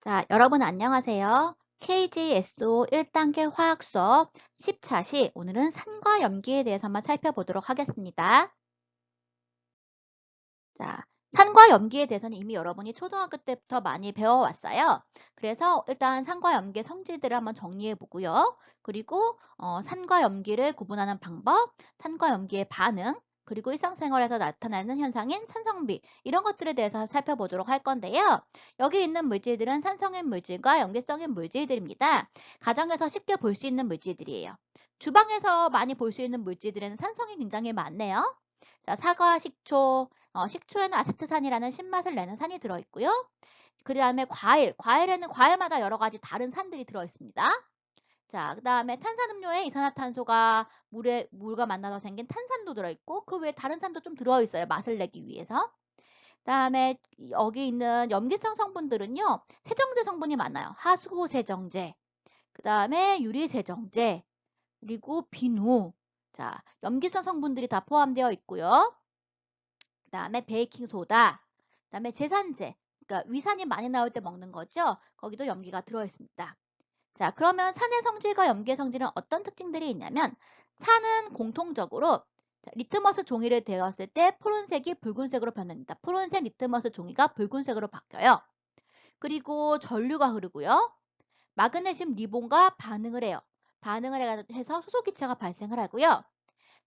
자, 여러분 안녕하세요. KGSO 1단계 화학 수업 10차시 오늘은 산과 염기에 대해서만 살펴보도록 하겠습니다. 자, 산과 염기에 대해서는 이미 여러분이 초등학교 때부터 많이 배워왔어요. 그래서 일단 산과 염기의 성질들을 한번 정리해 보고요. 그리고 산과 염기를 구분하는 방법, 산과 염기의 반응, 그리고 일상생활에서 나타나는 현상인 산성비 이런 것들에 대해서 살펴보도록 할 건데요. 여기 있는 물질들은 산성인 물질과 염기성인 물질들입니다. 가정에서 쉽게 볼 수 있는 물질들이에요. 주방에서 많이 볼 수 있는 물질들에는 산성이 굉장히 많네요. 자, 사과, 식초, 식초에는 아세트산이라는 신맛을 내는 산이 들어있고요. 그 다음에 과일에는 과일마다 여러 가지 다른 산들이 들어있습니다. 자, 그 다음에 탄산음료에 이산화탄소가 물과 만나서 생긴 탄산도 들어있고 그 외에 다른 산도 좀 들어있어요. 맛을 내기 위해서. 그 다음에 여기 있는 염기성 성분들은요. 세정제 성분이 많아요. 하수구 세정제, 그 다음에 유리 세정제, 그리고 비누. 자, 염기성 성분들이 다 포함되어 있고요. 그 다음에 베이킹소다, 그 다음에 제산제, 그러니까 위산이 많이 나올 때 먹는 거죠. 거기도 염기가 들어있습니다. 자, 그러면 산의 성질과 염기의 성질은 어떤 특징들이 있냐면 산은 공통적으로 리트머스 종이를 데웠을 때 푸른색이 붉은색으로 변합니다. 푸른색 리트머스 종이가 붉은색으로 바뀌어요. 그리고 전류가 흐르고요. 마그네슘 리본과 반응을 해요. 반응을 해서 수소기체가 발생을 하고요.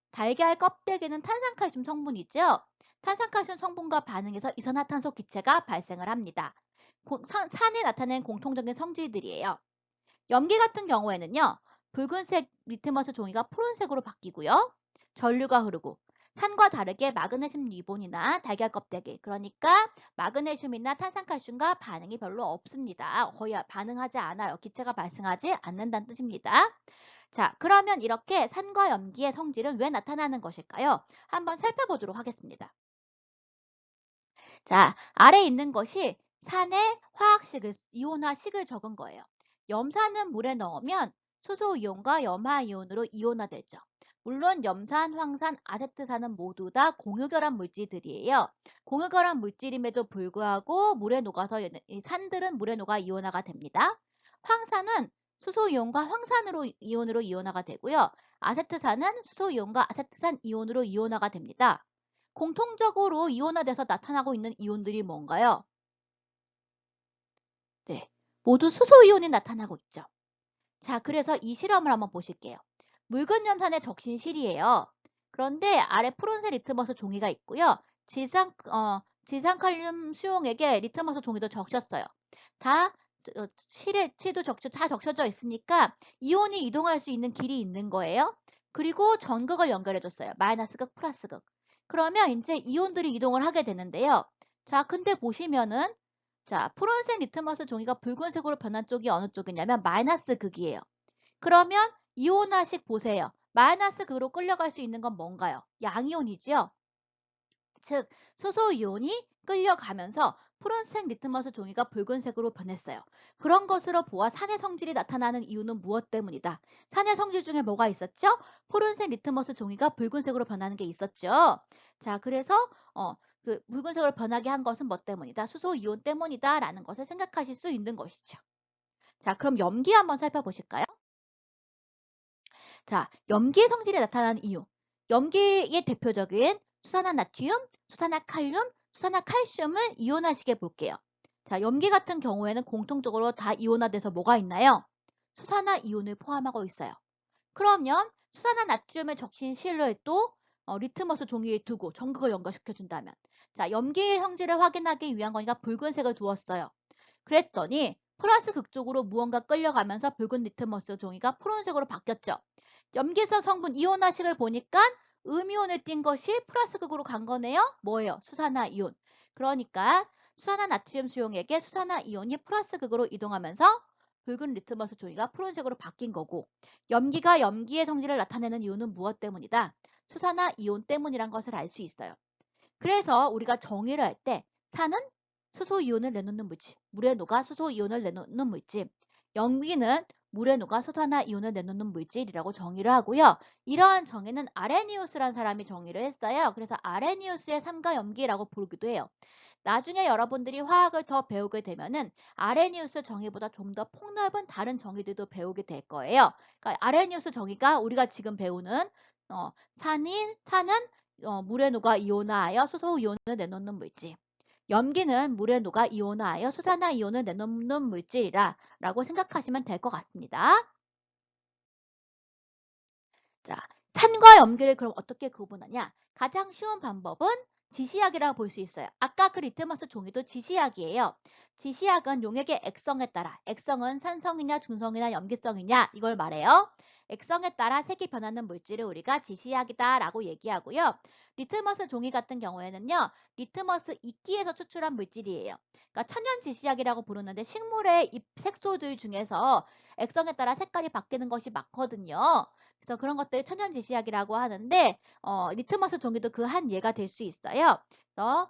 달걀 껍데기는 탄산칼슘 성분이죠. 탄산칼슘 성분과 반응해서 이산화탄소 기체가 발생을 합니다. 산에 나타낸 공통적인 성질들이에요. 염기 같은 경우에는요. 붉은색 리트머스 종이가 푸른색으로 바뀌고요. 전류가 흐르고 산과 다르게 마그네슘 리본이나 달걀 껍데기, 그러니까 마그네슘이나 탄산칼슘과 반응이 별로 없습니다. 거의 반응하지 않아요. 기체가 발생하지 않는다는 뜻입니다. 자, 그러면 이렇게 산과 염기의 성질은 왜 나타나는 것일까요? 한번 살펴보도록 하겠습니다. 자, 아래 있는 것이 산의 화학식을, 이온화식을 적은 거예요. 염산은 물에 넣으면 수소이온과 염화이온으로 이온화되죠. 물론 염산, 황산, 아세트산은 모두 다 공유결합 물질들이에요. 공유결합 물질임에도 불구하고 물에 녹아서 이 산들은 물에 녹아 이온화가 됩니다. 황산은 수소이온과 황산으로 이온으로 이온화가 되고요. 아세트산은 수소이온과 아세트산 이온으로 이온화가 됩니다. 공통적으로 이온화돼서 나타나고 있는 이온들이 뭔가요? 네, 모두 수소이온이 나타나고 있죠. 자, 그래서 이 실험을 한번 보실게요. 묽은 염산의 적신실이에요. 그런데 아래 푸른색 리트머스 종이가 있고요. 질산칼륨 수용액에 리트머스 종이도 적셨어요. 다 실도 다 적셔져 있으니까 이온이 이동할 수 있는 길이 있는 거예요. 그리고 전극을 연결해줬어요. 마이너스 극, 플러스 극. 그러면 이제 이온들이 이동을 하게 되는데요. 자, 근데 보시면은 자, 푸른색 리트머스 종이가 붉은색으로 변한 쪽이 어느 쪽이냐면 마이너스 극이에요. 그러면 이온화식 보세요. 마이너스 극으로 끌려갈 수 있는 건 뭔가요? 양이온이죠. 즉 수소이온이 끌려가면서 푸른색 리트머스 종이가 붉은색으로 변했어요. 그런 것으로 보아 산의 성질이 나타나는 이유는 무엇 때문이다? 산의 성질 중에 뭐가 있었죠? 푸른색 리트머스 종이가 붉은색으로 변하는 게 있었죠. 자, 그래서 그 붉은색으로 변하게 한 것은 뭐 때문이다? 수소이온 때문이다 라는 것을 생각하실 수 있는 것이죠. 자, 그럼 염기 한번 살펴보실까요? 자, 염기의 성질이 나타나는 이유. 염기의 대표적인 수산화나트륨, 수산화칼륨, 수산화칼슘을 이온화식해 볼게요. 자, 염기 같은 경우에는 공통적으로 다 이온화돼서 뭐가 있나요? 수산화이온을 포함하고 있어요. 그러면 수산화나트륨의 적신 실을 또 리트머스 종이에 두고 전극을 연결시켜 준다면, 자, 염기의 성질을 확인하기 위한 거니까 붉은색을 두었어요. 그랬더니 플러스 극쪽으로 무언가 끌려가면서 붉은 리트머스 종이가 푸른색으로 바뀌었죠. 염기성 성분 이온화식을 보니까 음이온을 띈 것이 플러스 극으로 간 거네요. 뭐예요? 수산화이온. 그러니까 수산화나트륨 수용액에 수산화이온이 플러스 극으로 이동하면서 붉은 리트머스 종이가 푸른색으로 바뀐 거고, 염기가 염기의 성질을 나타내는 이유는 무엇 때문이다? 수산화이온 때문이란 것을 알 수 있어요. 그래서 우리가 정의를 할 때 산은 수소이온을 내놓는 물질, 물에 녹아 수소이온을 내놓는 물질, 염기는 물에 녹아 수산화이온을 내놓는 물질이라고 정의를 하고요. 이러한 정의는 아레니우스라는 사람이 정의를 했어요. 그래서 아레니우스의 삼가 염기라고 부르기도 해요. 나중에 여러분들이 화학을 더 배우게 되면은 아레니우스 정의보다 좀 더 폭넓은 다른 정의들도 배우게 될 거예요. 그러니까 아레니우스 정의가 우리가 지금 배우는 산은 물에 녹아 이온화하여 수소 이온을 내놓는 물질. 염기는 물에 녹아 이온화하여 수산화이온을 내놓는 물질이라 라고 생각하시면 될 것 같습니다. 자, 산과 염기를 그럼 어떻게 구분하냐? 가장 쉬운 방법은 지시약이라고 볼 수 있어요. 아까 그 리트머스 종이도 지시약이에요. 지시약은 용액의 액성에 따라, 액성은 산성이냐 중성이냐 염기성이냐 이걸 말해요. 액성에 따라 색이 변하는 물질을 우리가 지시약이다 라고 얘기하고요. 리트머스 종이 같은 경우에는요. 리트머스 이끼에서 추출한 물질이에요. 그러니까 천연 지시약이라고 부르는데 식물의 잎 색소들 중에서 액성에 따라 색깔이 바뀌는 것이 많거든요. 그래서 그런 것들을 천연 지시약이라고 하는데 리트머스 종이도 그 한 예가 될 수 있어요. 그래서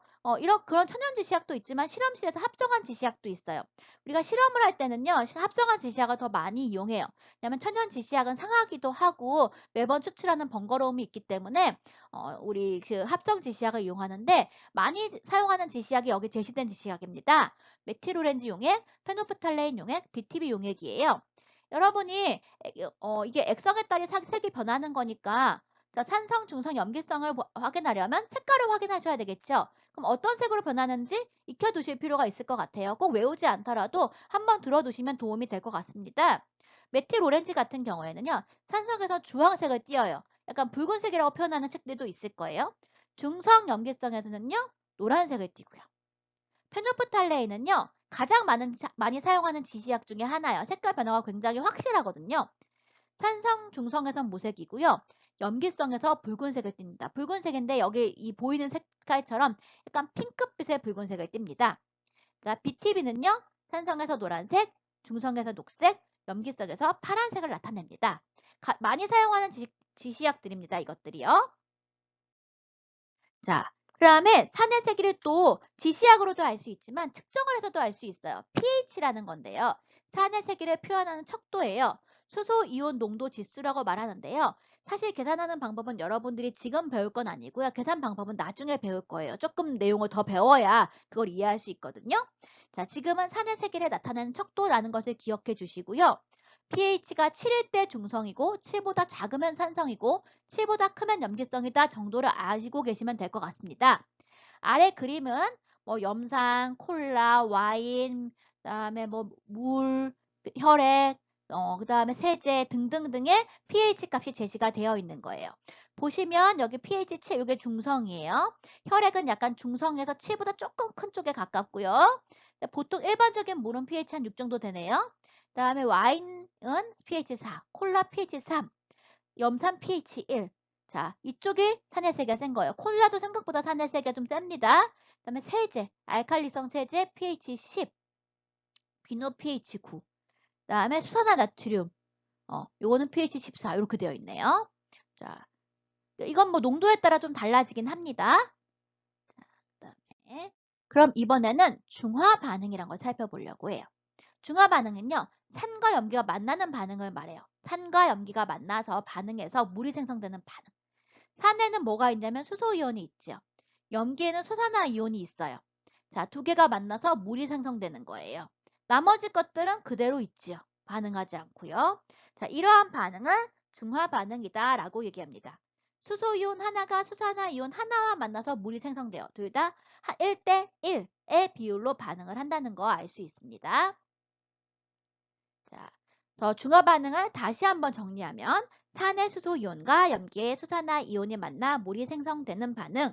그런 천연 지시약도 있지만 실험실에서 합성한 지시약도 있어요. 우리가 실험을 할 때는요. 합성한 지시약을 더 많이 이용해요. 왜냐하면 천연 지시약은 상하기도 하고 매번 추출하는 번거로움이 있기 때문에 우리 그 합성 지시약을 이용하는데 많이 사용하는 지시약이 여기 제시된 지시약입니다. 메틸오렌지 용액, 페노프탈레인 용액, BTB 용액이에요. 여러분이 이게 액성에 따라 색이 변하는 거니까 자, 산성, 중성, 염기성을 확인하려면 색깔을 확인하셔야 되겠죠. 그럼 어떤 색으로 변하는지 익혀두실 필요가 있을 것 같아요. 꼭 외우지 않더라도 한번 들어두시면 도움이 될 것 같습니다. 메틸 오렌지 같은 경우에는요. 산성에서 주황색을 띄어요. 약간 붉은색이라고 표현하는 책들도 있을 거예요. 중성 염기성에서는요. 노란색을 띄고요. 페노프탈레인은요. 가장 많이 사용하는 지시약 중에 하나예요. 색깔 변화가 굉장히 확실하거든요. 산성, 중성에선 무색이고요. 염기성에서 붉은색을 띱니다. 붉은색인데 여기 이 보이는 색깔처럼 약간 핑크빛의 붉은색을 띱니다. 자, BTB는요. 산성에서 노란색, 중성에서 녹색, 염기성에서 파란색을 나타냅니다. 많이 사용하는 지시약들입니다. 이것들이요. 자, 그 다음에 산의 세기를 또 지시약으로도 알 수 있지만 측정을 해서도 알 수 있어요. pH라는 건데요. 산의 세기를 표현하는 척도예요. 수소 이온 농도 지수라고 말하는데요. 사실 계산하는 방법은 여러분들이 지금 배울 건 아니고요. 계산 방법은 나중에 배울 거예요. 조금 내용을 더 배워야 그걸 이해할 수 있거든요. 자, 지금은 산의 세기를 나타내는 척도라는 것을 기억해 주시고요. pH가 7일 때 중성이고 7보다 작으면 산성이고 7보다 크면 염기성이다 정도를 아시고 계시면 될 것 같습니다. 아래 그림은 뭐 염산, 콜라, 와인, 그다음에 뭐 물, 혈액, 그다음에 세제 등등등의 pH 값이 제시가 되어 있는 거예요. 보시면 여기 pH 7, 이게 중성이에요. 혈액은 약간 중성에서 7보다 조금 큰 쪽에 가깝고요. 보통 일반적인 물은 pH 한 6 정도 되네요. 그다음에 와인은 pH 4, 콜라 pH 3, 염산 pH 1. 자, 이쪽이 산화세계가 센 거예요. 콜라도 생각보다 산화세계가 좀 셉니다. 그다음에 세제, 알칼리성 세제 pH 10, 비누 pH 9. 그다음에 수산화 나트륨, 요거는 pH 14 이렇게 되어 있네요. 자, 이건 뭐 농도에 따라 좀 달라지긴 합니다. 자, 그다음에 그럼 이번에는 중화 반응이란 걸 살펴보려고 해요. 중화 반응은요. 산과 염기가 만나는 반응을 말해요. 산과 염기가 만나서 반응해서 물이 생성되는 반응. 산에는 뭐가 있냐면 수소이온이 있죠. 염기에는 수산화이온이 있어요. 자, 두 개가 만나서 물이 생성되는 거예요. 나머지 것들은 그대로 있지요. 반응하지 않고요. 자, 이러한 반응을 중화 반응이다 라고 얘기합니다. 수소이온 하나가 수산화이온 하나와 만나서 물이 생성돼요. 둘 다 1대 1의 비율로 반응을 한다는 거 알 수 있습니다. 자, 더 중화 반응을 다시 한번 정리하면 산의 수소 이온과 염기의 수산화 이온이 만나 물이 생성되는 반응.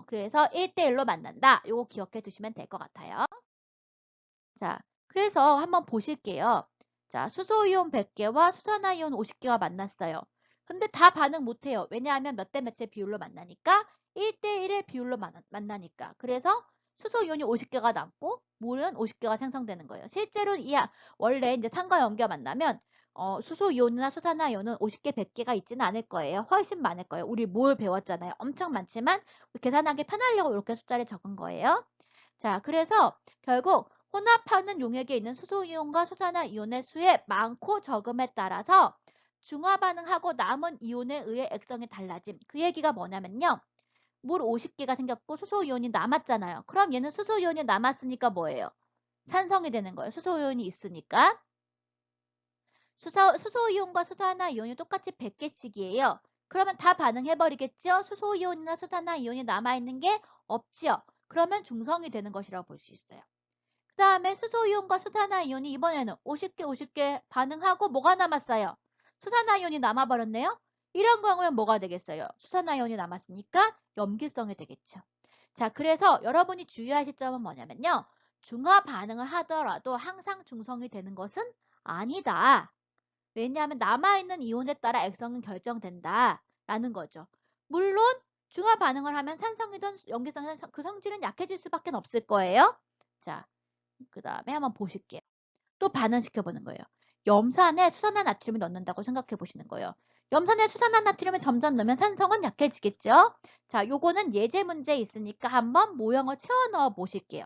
그래서 1대1로 만난다. 요거 기억해 두시면 될 것 같아요. 자, 그래서 한번 보실게요. 자, 수소 이온 100개와 수산화 이온 50개가 만났어요. 근데 다 반응 못 해요. 왜냐하면 몇 대 몇의 비율로 만나니까 1대1의 비율로 만나니까. 그래서 수소 이온이 50개가 남고 물은 50개가 생성되는 거예요. 실제로 원래 이제 산과 염기가 만나면 수소 이온이나 수산화 이온은 50개, 100개가 있지는 않을 거예요. 훨씬 많을 거예요. 우리 몰 배웠잖아요. 엄청 많지만 계산하기 편하려고 이렇게 숫자를 적은 거예요. 자, 그래서 결국 혼합하는 용액에 있는 수소 이온과 수산화 이온의 수의 많고 적음에 따라서 중화 반응하고 남은 이온에 의해 액성이 달라짐. 그 얘기가 뭐냐면요. 물 50개가 생겼고 수소이온이 남았잖아요. 그럼 얘는 수소이온이 남았으니까 뭐예요? 산성이 되는 거예요. 수소이온이 있으니까. 수소이온과 수산화이온이 똑같이 100개씩이에요. 그러면 다 반응해버리겠죠? 수소이온이나 수산화이온이 남아있는 게 없지요. 그러면 중성이 되는 것이라고 볼 수 있어요. 그 다음에 수소이온과 수산화이온이 이번에는 50개 50개 반응하고 뭐가 남았어요? 수산화이온이 남아버렸네요. 이런 경우엔 뭐가 되겠어요? 수산화이온이 남았으니까 염기성이 되겠죠. 자, 그래서 여러분이 주의하실 점은 뭐냐면요. 중화 반응을 하더라도 항상 중성이 되는 것은 아니다. 왜냐하면 남아있는 이온에 따라 액성은 결정된다 라는 거죠. 물론 중화 반응을 하면 산성이든 염기성이든 그 성질은 약해질 수밖에 없을 거예요. 자, 그 다음에 한번 보실게요. 또 반응시켜 보는 거예요. 염산에 수산화 나트륨을 넣는다고 생각해 보시는 거예요. 염산에 수산화 나트륨을 점점 넣으면 산성은 약해지겠죠? 자, 요거는 예제 문제에 있으니까 한번 모형을 채워 넣어 보실게요.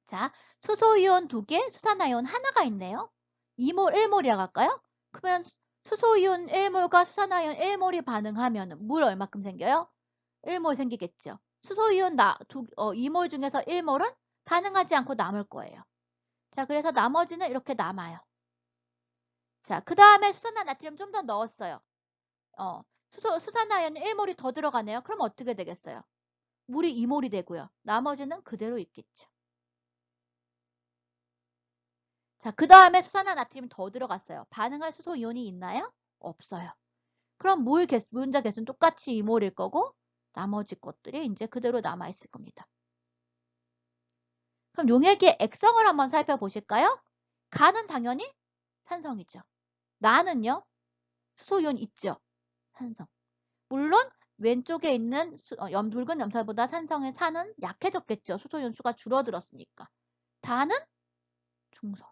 자, 수소이온 2개, 수산화이온 하나가 있네요. 2몰, 1몰이라고 할까요? 그러면 수소이온 1몰과 수산화이온 1몰이 반응하면 물 얼마큼 생겨요? 1몰 생기겠죠. 수소이온 2몰 중에서 1몰은 반응하지 않고 남을 거예요. 자, 그래서 나머지는 이렇게 남아요. 자, 그 다음에 수산화 나트륨 좀 더 넣었어요. 수산화이온 1몰이 더 들어가네요. 그럼 어떻게 되겠어요? 물이 2몰이 되고요. 나머지는 그대로 있겠죠. 자, 그 다음에 수산화 나트륨이 더 들어갔어요. 반응할 수소이온이 있나요? 없어요. 그럼 문자 개수는 똑같이 2몰일 거고 나머지 것들이 이제 그대로 남아있을 겁니다. 그럼 용액의 액성을 한번 살펴보실까요? 가는 당연히 산성이죠. 나는요? 수소이온 있죠? 산성. 물론 왼쪽에 있는 붉은 염산보다 산성의 산은 약해졌겠죠. 수소이온 수가 줄어들었으니까. 다는 중성.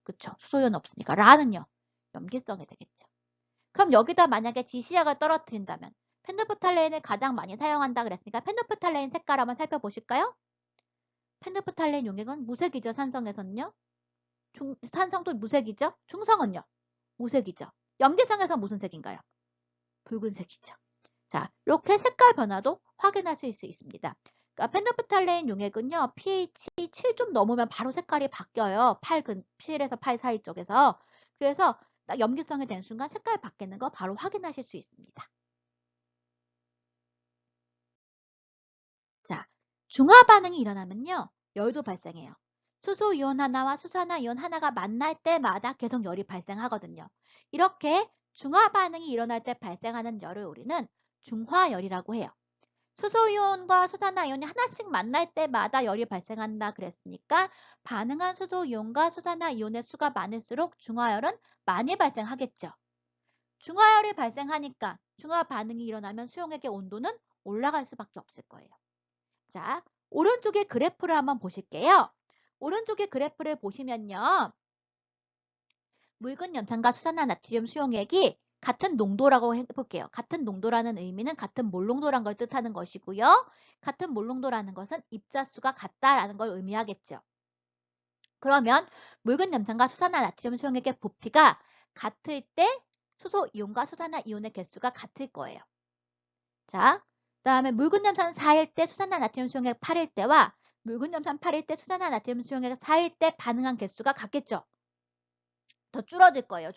그쵸? 수소이온 없으니까. 라는요? 염기성이 되겠죠. 그럼 여기다 만약에 지시약을 떨어뜨린다면 펜도프탈레인을 가장 많이 사용한다 그랬으니까 펜도프탈레인 색깔 한번 살펴보실까요? 펜도프탈레인 용액은 무색이죠. 산성에서는요. 산성도 무색이죠. 중성은요. 무색이죠. 염기성에서 무슨 색인가요? 붉은색이죠. 자, 이렇게 색깔 변화도 확인하실 수 있습니다. 그러니까 펜도프탈레인 용액은요. pH 7 좀 넘으면 바로 색깔이 바뀌어요. 7에서 8 사이 쪽에서. 그래서 딱 염기성이 되는 순간 색깔 바뀌는 거 바로 확인하실 수 있습니다. 자, 중화 반응이 일어나면요. 열도 발생해요. 수소이온 하나와 수산화이온 하나가 만날 때마다 계속 열이 발생하거든요. 이렇게 중화 반응이 일어날 때 발생하는 열을 우리는 중화열이라고 해요. 수소이온과 수산화이온이 하나씩 만날 때마다 열이 발생한다 그랬으니까 반응한 수소이온과 수산화이온의 수가 많을수록 중화열은 많이 발생하겠죠. 중화열이 발생하니까 중화 반응이 일어나면 수용액의 온도는 올라갈 수밖에 없을 거예요. 자, 오른쪽에 그래프를 한번 보실게요. 오른쪽에 그래프를 보시면요. 묽은 염산과 수산화 나트륨 수용액이 같은 농도라고 해볼게요. 같은 농도라는 의미는 같은 몰농도란 걸 뜻하는 것이고요. 같은 몰농도라는 것은 입자수가 같다라는 걸 의미하겠죠. 그러면 묽은 염산과 수산화 나트륨 수용액의 부피가 같을 때 수소이온과 수산화 이온의 개수가 같을 거예요. 자, 그 다음에 묽은 염산 4일 때 수산화 나트륨 수용액 8일 때와 묽은 염산 8일 때 수산화 나트륨 수용액 4일 때 반응한 개수가 같겠죠. 더 줄어들 거예요.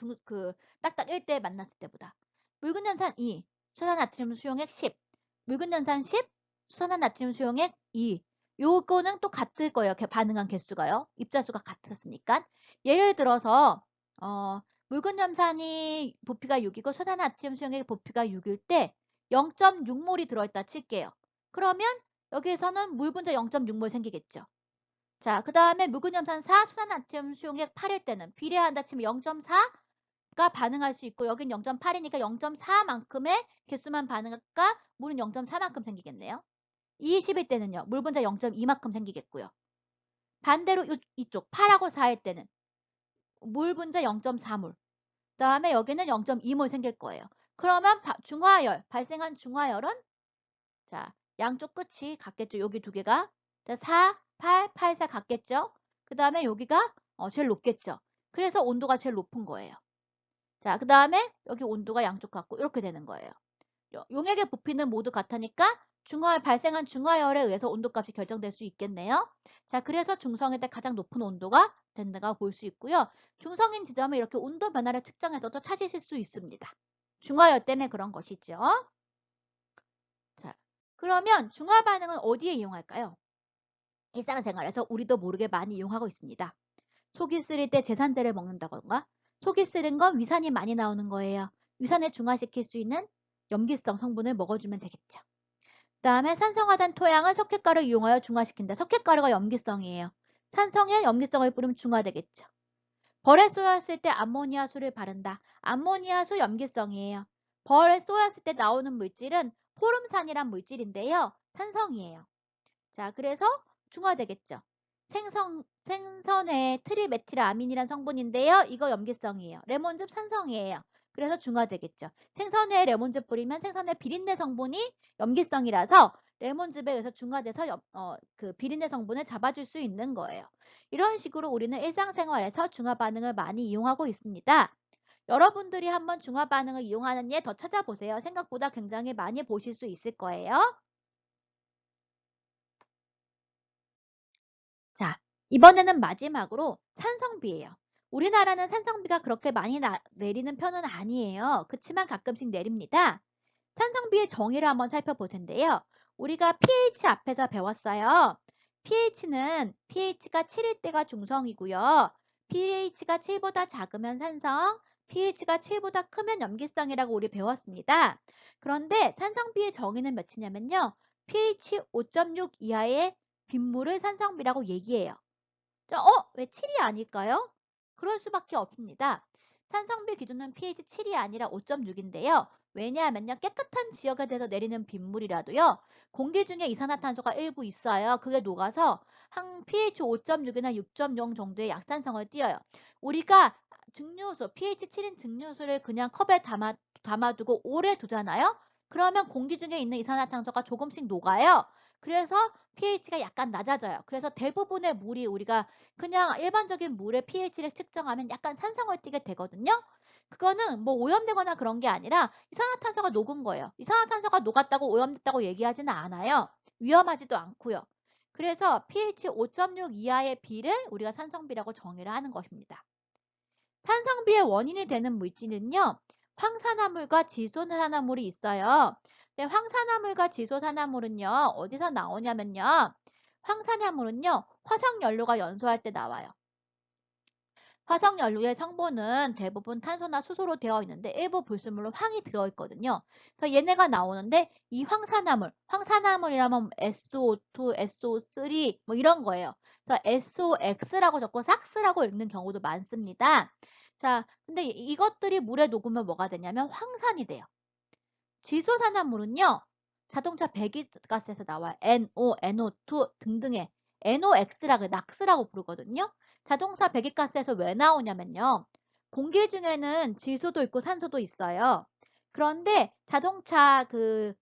딱딱 1대 만났을 때보다. 묽은 염산 2, 수산화나트륨 수용액 10. 묽은 염산 10, 수산화나트륨 수용액 2. 요거는 또 같을 거예요. 반응한 개수가요. 입자수가 같았으니까. 예를 들어서 묽은 염산이 부피가 6이고 수산화나트륨 수용액 부피가 6일 때 0.6몰이 들어있다 칠게요. 그러면 여기에서는 물 분자 0.6몰 생기겠죠. 자, 그 다음에 묽은 염산 4, 수산나트륨 수용액 8일 때는 비례한다 치면 0.4가 반응할 수 있고 여긴 0.8이니까 0.4만큼의 개수만 반응할까? 물은 0.4만큼 생기겠네요. 20일 때는요. 물 분자 0.2만큼 생기겠고요. 반대로 이쪽 8하고 4일 때는 물 분자 0.4몰. 그 다음에 여기는 0.2몰 생길 거예요. 그러면 발생한 중화열은 자, 양쪽 끝이 같겠죠. 여기 두 개가. 자, 4, 8, 8, 4 같겠죠. 그 다음에 여기가 제일 높겠죠. 그래서 온도가 제일 높은 거예요. 자, 그 다음에 여기 온도가 양쪽 같고 이렇게 되는 거예요. 용액의 부피는 모두 같으니까 발생한 중하열에 의해서 온도값이 결정될 수 있겠네요. 자, 그래서 중성일 때 가장 높은 온도가 된다고 볼 수 있고요. 중성인 지점에 이렇게 온도 변화를 측정해서도 찾으실 수 있습니다. 중하열 때문에 그런 것이죠. 자, 그러면 중화 반응은 어디에 이용할까요? 일상생활에서 우리도 모르게 많이 이용하고 있습니다. 속이 쓰릴 때 제산제를 먹는다던가, 속이 쓰린 건 위산이 많이 나오는 거예요. 위산을 중화시킬 수 있는 염기성 성분을 먹어주면 되겠죠. 그 다음에 산성화된 토양을 석회가루 이용하여 중화시킨다. 석회가루가 염기성이에요. 산성에 염기성을 뿌리면 중화되겠죠. 벌에 쏘였을 때 암모니아수를 바른다. 암모니아수 염기성이에요. 벌에 쏘였을 때 나오는 물질은 포름산이란 물질인데요. 산성이에요. 자, 그래서 중화되겠죠. 생선회 트리메틸아민이란 성분인데요. 이거 염기성이에요. 레몬즙 산성이에요. 그래서 중화되겠죠. 생선회에 레몬즙 뿌리면 생선회 비린내 성분이 염기성이라서 레몬즙에 의해서 중화돼서 그 비린내 성분을 잡아줄 수 있는 거예요. 이런 식으로 우리는 일상생활에서 중화 반응을 많이 이용하고 있습니다. 여러분들이 한번 중화 반응을 이용하는 예 더 찾아보세요. 생각보다 굉장히 많이 보실 수 있을 거예요. 자, 이번에는 마지막으로 산성비예요. 우리나라는 산성비가 그렇게 많이 내리는 편은 아니에요. 그치만 가끔씩 내립니다. 산성비의 정의를 한번 살펴볼 텐데요. 우리가 pH 앞에서 배웠어요. pH가 7일 때가 중성이고요. pH가 7보다 작으면 산성, pH가 7보다 크면 염기성이라고 우리 배웠습니다. 그런데 산성비의 정의는 몇이냐면요. pH 5.6 이하의 빗물을 산성비라고 얘기해요. 왜 7이 아닐까요? 그럴 수밖에 없습니다. 산성비 기준은 pH 7이 아니라 5.6인데요. 왜냐하면요. 깨끗한 지역에 대해서 내리는 빗물이라도요. 공기 중에 이산화탄소가 일부 있어요. 그게 녹아서 한 pH 5.6이나 6.0 정도의 약산성을 띄어요. 우리가 증류수, pH 7인 증류수를 그냥 컵에 담아두고 오래 두잖아요. 그러면 공기 중에 있는 이산화탄소가 조금씩 녹아요. 그래서 pH가 약간 낮아져요. 그래서 대부분의 물이 우리가 그냥 일반적인 물의 pH를 측정하면 약간 산성을 띠게 되거든요. 그거는 뭐 오염되거나 그런 게 아니라 이산화탄소가 녹은 거예요. 이산화탄소가 녹았다고 오염됐다고 얘기하지는 않아요. 위험하지도 않고요. 그래서 pH 5.6 이하의 비를 우리가 산성비라고 정의를 하는 것입니다. 산성비의 원인이 되는 물질은요. 황산화물과 지소산화물이 있어요. 근데 황산화물과 지소산화물은요. 어디서 나오냐면요. 황산화물은요. 화석연료가 연소할 때 나와요. 화석연료의 성분은 대부분 탄소나 수소로 되어 있는데 일부 불순물로 황이 들어있거든요. 그래서 얘네가 나오는데 이 황산화물이라면 SO2, SO3 뭐 이런 거예요. 그래서 SOX라고 적고 삭스라고 읽는 경우도 많습니다. 자, 근데 이것들이 물에 녹으면 뭐가 되냐면 황산이 돼요. 지소산화물은요. 자동차 배기가스에서 나와요. NO, NO2 등등의 NOx라고 낙스라고 부르거든요. 자동차 배기가스에서 왜 나오냐면요. 공기 중에는 질소도 있고 산소도 있어요. 그런데 자동차 그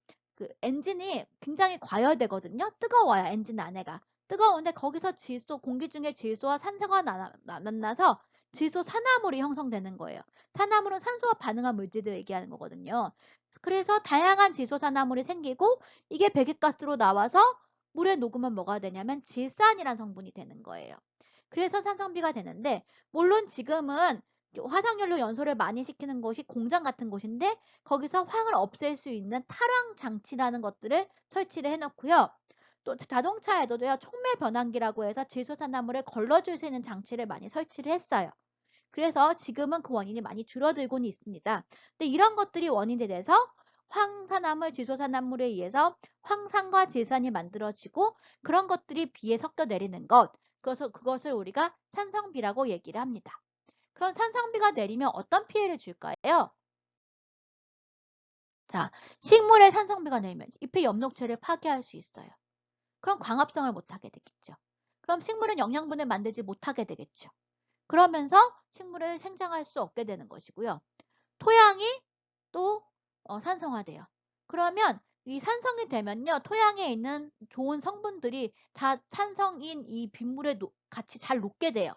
엔진이 굉장히 과열되거든요. 뜨거워요. 엔진 안에가. 뜨거운데 거기서 공기 중에 질소와 산소가 만나서 질소 산화물이 형성되는 거예요. 산화물은 산소와 반응한 물질들 얘기하는 거거든요. 그래서 다양한 질소산화물이 생기고 이게 배기가스로 나와서 물에 녹으면 뭐가 되냐면 질산이라는 성분이 되는 거예요. 그래서 산성비가 되는데 물론 지금은 화석연료 연소를 많이 시키는 곳이 공장 같은 곳인데 거기서 황을 없앨 수 있는 탈황 장치라는 것들을 설치를 해놓고요. 또 자동차에도요 촉매 변환기라고 해서 질소산화물을 걸러줄 수 있는 장치를 많이 설치를 했어요. 그래서 지금은 그 원인이 많이 줄어들고는 있습니다. 근데 이런 것들이 원인이 돼서 황산화물, 지소산화물에 의해서 황산과 질산이 만들어지고 그런 것들이 비에 섞여 내리는 것. 그것을 우리가 산성비라고 얘기를 합니다. 그럼 산성비가 내리면 어떤 피해를 줄까요? 자, 식물의 산성비가 내리면 잎의 엽록체를 파괴할 수 있어요. 그럼 광합성을 못하게 되겠죠. 그럼 식물은 영양분을 만들지 못하게 되겠죠. 그러면서 식물을 생장할 수 없게 되는 것이고요. 토양이 또 산성화돼요. 그러면 이 산성이 되면요. 토양에 있는 좋은 성분들이 다 산성인 이 빗물에 같이 잘 녹게 돼요.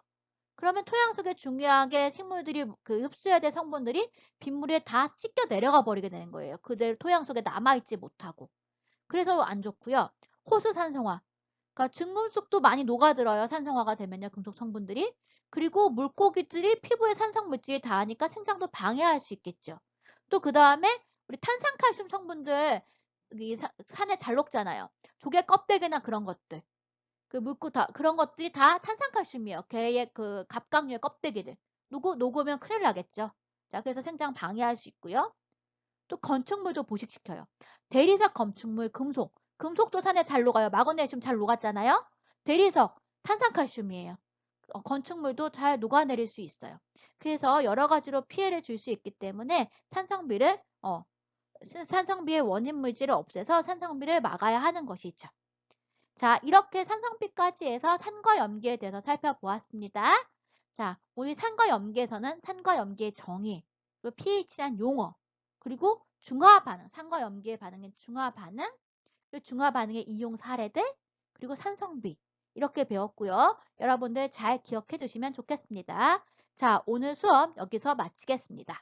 그러면 토양 속에 중요하게 식물들이 그 흡수해야 될 성분들이 빗물에 다 씻겨 내려가 버리게 되는 거예요. 그대로 토양 속에 남아있지 못하고. 그래서 안 좋고요. 호수 산성화. 그러니까 증금속도 많이 녹아들어요. 산성화가 되면요. 금속 성분들이. 그리고 물고기들이 피부에 산성 물질이 닿으니까 생장도 방해할 수 있겠죠. 또 그다음에 우리 탄산칼슘 성분들 이 산에 잘 녹잖아요. 조개 껍데기나 그런 것들. 그 묻고 다 그런 것들이 다 탄산칼슘이에요. 개의 그 갑각류의 껍데기들. 녹으면 큰일 나겠죠. 자, 그래서 생장 방해할 수 있고요. 또 건축물도 보식시켜요. 대리석 건축물 금속. 금속도 산에 잘 녹아요. 마그네슘 잘 녹았잖아요. 대리석 탄산칼슘이에요. 건축물도 잘 녹아내릴 수 있어요. 그래서 여러 가지로 피해를 줄 수 있기 때문에 산성비의 원인 물질을 없애서 산성비를 막아야 하는 것이죠. 자, 이렇게 산성비까지 해서 산과 염기에 대해서 살펴보았습니다. 자, 우리 산과 염기에서는 산과 염기의 정의, 그리고 pH란 용어, 그리고 중화 반응, 산과 염기의 반응인 중화 반응, 그리고 중화 반응의 이용 사례들, 그리고 산성비 이렇게 배웠고요. 여러분들 잘 기억해 두시면 좋겠습니다. 자, 오늘 수업 여기서 마치겠습니다.